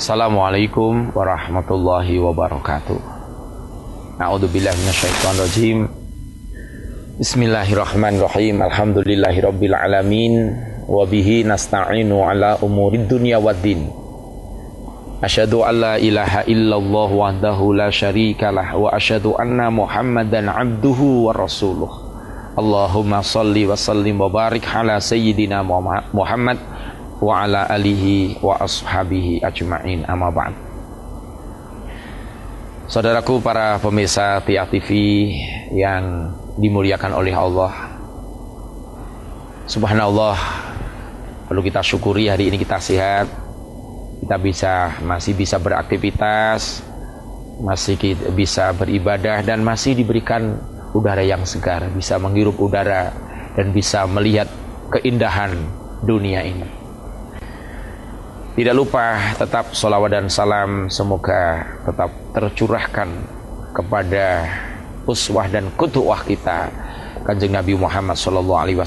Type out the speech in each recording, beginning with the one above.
Assalamualaikum warahmatullahi wabarakatuh. A'udzubillahi minasyaitonirrajim. Bismillahirrahmanirrahim. Alhamdulillahirabbil alamin wa bihi nasta'inu ala umurid dunya waddin. Asyhadu an la ilaha illallah wahdahu la syarikalah wa asyhadu anna Muhammadan abduhu wa rasuluh. Allahumma shalli wa sallim wa barik ala sayyidina Muhammad wa ala alihi wa ashabihi ajma'in, amma ba'd. Saudaraku para pemirsa TIA TV yang dimuliakan oleh Allah, subhanallah, perlu kita syukuri hari ini kita sehat, kita masih bisa beraktivitas, masih bisa beribadah, dan masih diberikan udara yang segar, bisa menghirup udara dan bisa melihat keindahan dunia ini. Tidak lupa tetap sholawat dan salam semoga tetap tercurahkan kepada uswah dan qudwah kita, Kanjeng Nabi Muhammad SAW,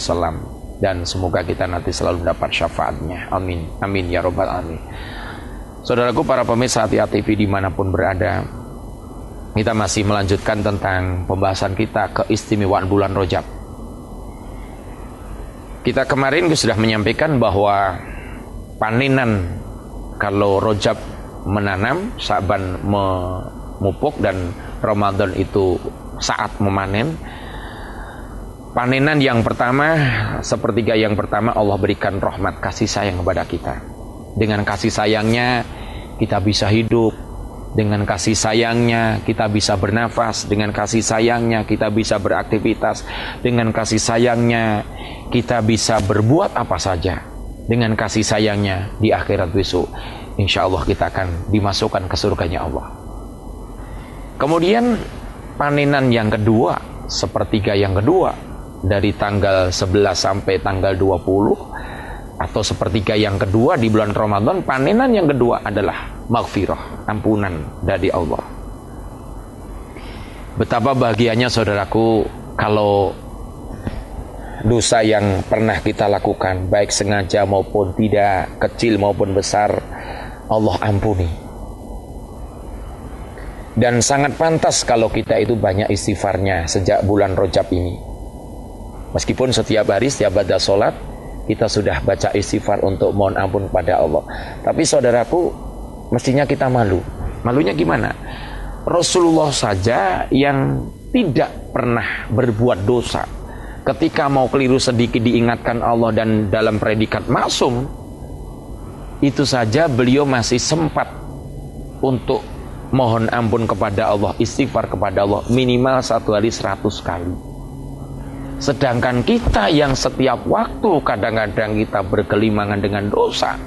dan semoga kita nanti selalu mendapat syafaatnya. Amin, amin ya robbal alamin. Saudaraku para pemirsa TIA TV dimanapun berada, kita masih melanjutkan tentang pembahasan kita keistimewaan bulan Rajab. Kita kemarin sudah menyampaikan bahwa panenan, kalau Rajab menanam, Sa'ban memupuk, dan Ramadan itu saat memanen. Panenan yang pertama, sepertiga yang pertama, Allah berikan rahmat kasih sayang kepada kita. Dengan kasih sayangnya kita bisa hidup, dengan kasih sayangnya kita bisa bernafas, dengan kasih sayangnya kita bisa beraktivitas, dengan kasih sayangnya kita bisa berbuat apa saja. Dengan kasih sayangnya di akhirat besok, insya Allah kita akan dimasukkan ke surganya Allah. Kemudian panenan yang kedua, sepertiga yang kedua, dari tanggal 11 sampai tanggal 20, atau sepertiga yang kedua di bulan Ramadan, panenan yang kedua adalah maghfirah, ampunan dari Allah. Betapa bahagianya saudaraku kalau dosa yang pernah kita lakukan, baik sengaja maupun tidak, kecil maupun besar, Allah ampuni. Dan sangat pantas kalau kita itu banyak istighfarnya sejak bulan Rajab ini. Meskipun setiap hari, setiap baca sholat, kita sudah baca istighfar untuk mohon ampun pada Allah. Tapi saudaraku, mestinya kita malu. Malunya gimana? Rasulullah saja yang tidak pernah berbuat dosa, ketika mau keliru sedikit diingatkan Allah dan dalam predikat maksum, itu saja beliau masih sempat untuk mohon ampun kepada Allah, istighfar kepada Allah minimal 1 hari 100 kali. Sedangkan kita yang setiap waktu kadang-kadang kita bergelimangan dengan dosa,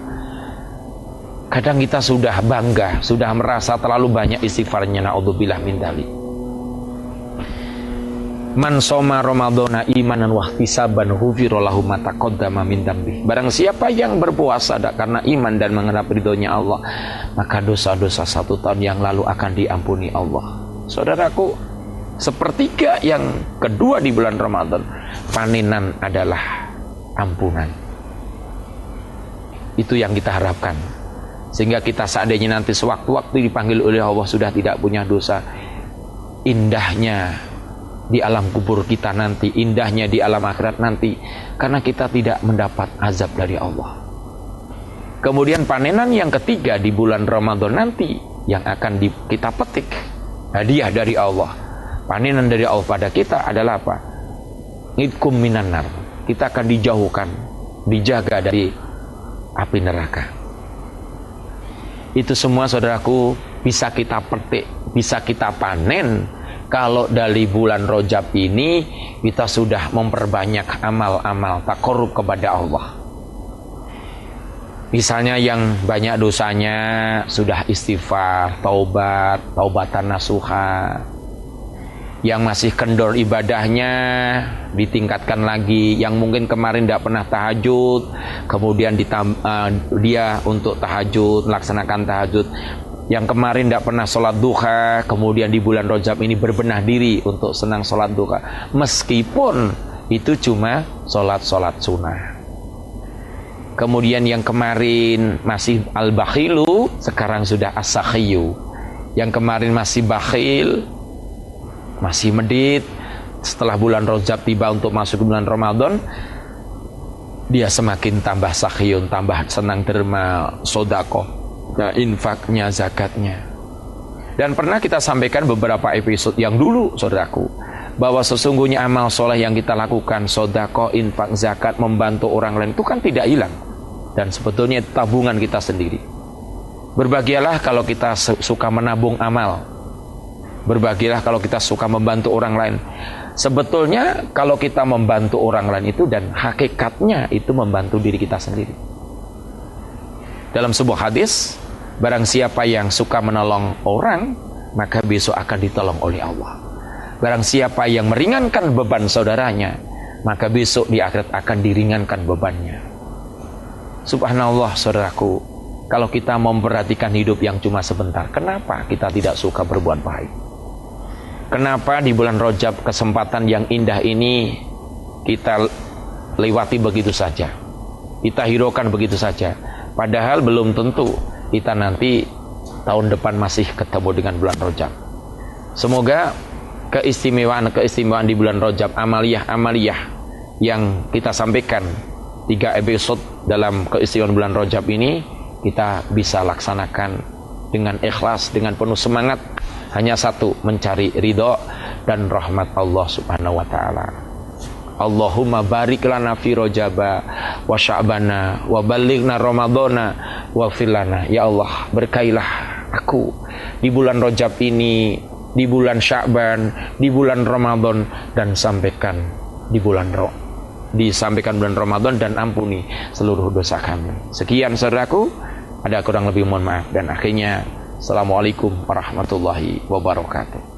kadang kita sudah bangga, sudah merasa terlalu banyak istighfarnya, na'udzubillah min dzalik. Man soma Ramadhana imanan wahtisaban ghufira lahu ma taqaddama min dzambi. Barang siapa yang berpuasa karena iman dan mengharap ridhonya Allah, maka dosa-dosa 1 tahun yang lalu akan diampuni Allah. Saudaraku, sepertiga yang kedua di bulan Ramadan, panenan adalah ampunan. Itu yang kita harapkan, sehingga kita seandainya nanti sewaktu-waktu dipanggil oleh Allah sudah tidak punya dosa, indahnya di alam kubur kita nanti, indahnya di alam akhirat nanti, karena kita tidak mendapat azab dari Allah. Kemudian panenan yang ketiga di bulan Ramadan nanti, yang akan kita petik hadiah dari Allah, panenan dari Allah pada kita adalah apa? Idkum minan nar. Kita akan dijauhkan, dijaga dari api neraka. Itu semua saudaraku bisa kita petik, bisa kita panen kalau dari bulan Rajab ini kita sudah memperbanyak amal-amal taqarrub kepada Allah. Misalnya yang banyak dosanya sudah istighfar, taubat, taubatan nasuha. Yang masih kendor ibadahnya ditingkatkan lagi. Yang mungkin kemarin tidak pernah tahajud, kemudian dia untuk tahajud, melaksanakan tahajud. Yang kemarin tidak pernah sholat duha, kemudian di bulan Rajab ini berbenah diri untuk senang sholat duha, meskipun itu cuma sholat sunnah. Kemudian yang kemarin masih al-bakhilu, sekarang sudah as-sakhiyu. Yang kemarin masih bakhil, masih medit, setelah bulan Rajab tiba untuk masuk bulan Ramadan, dia semakin tambah sakhiyun, tambah senang derma, sodakoh, infaknya, zakatnya. Dan pernah kita sampaikan beberapa episode yang dulu, saudaraku, bahwa sesungguhnya amal soleh yang kita lakukan, sodakoh, infak, zakat, membantu orang lain, itu kan tidak hilang. Dan sebetulnya tabungan kita sendiri. Berbahagialah kalau kita suka menabung amal. Berbahagialah kalau kita suka membantu orang lain. Sebetulnya kalau kita membantu orang lain itu, dan hakikatnya itu membantu diri kita sendiri. Dalam sebuah hadis, barang siapa yang suka menolong orang, maka besok akan ditolong oleh Allah. Barang siapa yang meringankan beban saudaranya, maka besok di akhirat akan diringankan bebannya. Subhanallah, saudaraku, kalau kita memperhatikan hidup yang cuma sebentar, kenapa kita tidak suka berbuat baik? Kenapa di bulan Rajab kesempatan yang indah ini kita lewati begitu saja, kita hiraukan begitu saja, padahal belum tentu kita nanti tahun depan masih ketemu dengan bulan Rajab. Semoga keistimewaan di bulan Rajab, amaliyah yang kita sampaikan 3 episode dalam keistimewaan bulan Rajab ini, kita bisa laksanakan dengan ikhlas, dengan penuh semangat. Hanya satu, mencari ridho dan rahmat Allah subhanahu wa ta'ala. Allahumma barik lana fi Rajaba wa sya'bana wa balighna Ramadana wa filana. Ya Allah, berkailah aku di bulan Rajab ini, di bulan Sya'ban, di bulan Ramadan, dan sampaikan bulan Ramadan, dan ampuni seluruh dosa kami. Sekian saudaraku, ada kurang lebih mohon maaf, dan akhirnya assalamualaikum warahmatullahi wabarakatuh.